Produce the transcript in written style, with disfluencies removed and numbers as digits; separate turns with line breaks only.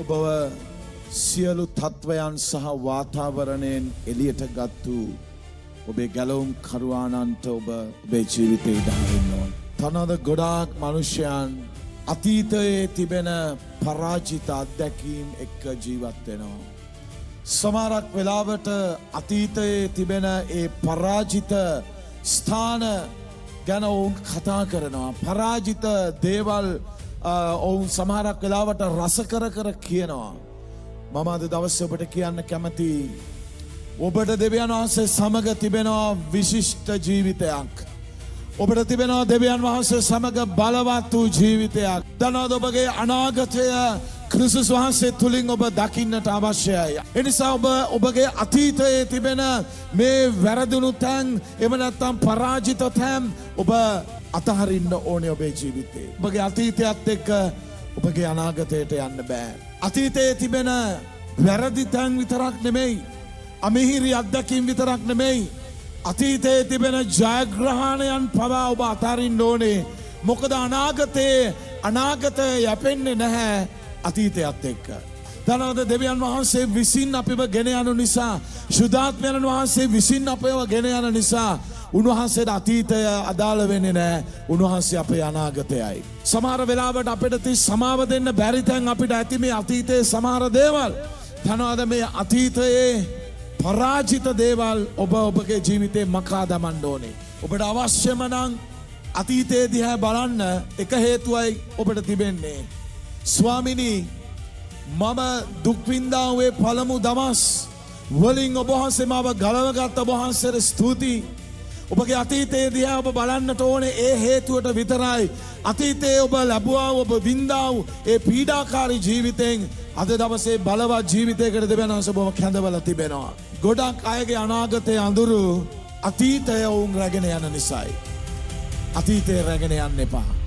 ඔබව සියලු තත්වයන් සහ වාතාවරණයෙන් එළියට ගත්තු ඔබේ ගැලවුම් කරුවානන්ට ඔබේ ජීවිතේ ඉඩහරින්න ඕන. තනද ගොඩාක් මනුෂ්‍යයන් අතීතයේ තිබෙන පරාජිත අත්දැකීම් එක්ක ජීවත් වෙනවා. සමහරක් වෙලාවට අතීතයේ තිබෙන ඒ පරාජිත ස්ථාන ගැන ඔවුන් කතා කරනවා. පරාජිත දේවල් ඔවුන් සමහරක් වෙලාවට රස කර කියනවා. මම අද දවසේ ඔබට කියන්න කැමති ඔබට දෙවියන් වහන්සේ සමග තිබෙනවා විශිෂ්ට ජීවිතයක්. ඔබට තිබෙනවා දෙවියන් වහන්සේ සමග බලවත් වූ ජීවිතයක්. දනවද ඔබගේ අනාගතය ක්‍රිස්තුස් වහන්සේ තුලින් ඔබ දකින්නට අවශ්‍යයි. එනිසා ඔබගේ අතීතයේ තිබෙන මේ වැරදුණු තැන් එම නැත්නම් පරාජිත තැන් ඔබ අතහරින්න ඕනේ ඔබේ ජීවිතේ. ඔබගේ අතීතයත් එක්ක ඔබගේ අනාගතයට යන්න බෑ. අතීතයේ තිබෙන වැරදි තැන් විතරක් නෙමෙයි, අමිහිරි අත්දැකීම් විතරක් නෙමෙයි, අතීතයේ තිබෙන ජයග්‍රහණයන් පවා ඔබ අතහරින්න ඕනේ. මොකද අනාගතය යැපෙන්නේ නැහැ අතීතයත් එක්ක. දනවද දෙවියන් වහන්සේ විසින් අපිව ගෙන යන නිසා, ශුද්ධාත්මයන් වහන්සේ විසින් අපිව ගෙන යන නිසා උන්වහන්සේට අතීතය අදාළ වෙන්නේ නැහැ. උන්වහන්සේ අපේ අනාගතයයි. සමහර වෙලාවට අපිට සමාව දෙන්න බැරි තැන් අපිට ඇති මේ අතීතයේ සමහර දේවල්. දනවද මේ අතීතයේ පරාජිත දේවල් ඔබගේ ජීවිතේ මකා දමන්න ඕනේ. ඔබට අවශ්‍යම නම් අතීතයේ දිහා බලන්න එක හේතුවයි ඔබට තිබෙන්නේ. ස්වාමිනී, මම දුක් විඳා වූ පළමු දවස් වලින් ඔබ වහන්සේ මාව ගලවගත් ඔබ වහන්සේට ස්තුතියි. ඔබගේ අතීතයේ දිහා ඔබ බලන්නට ඕනේ ඒ හේතුවට විතරයි. අතීතයේ ඔබ ලැබුවා ඔබ විඳා වූ ඒ පීඩාකාරී ජීවිතෙන් අද දවසේ බලවත් ජීවිතයකට දෙවියන් වහන්සේ ඔබව කැඳවලා තිබෙනවා. ගොඩක් අයගේ අනාගතයේ අඳුරු අතීතය වුන් රැගෙන යන නිසායි. අතීතය රැගෙන යන්න එපා.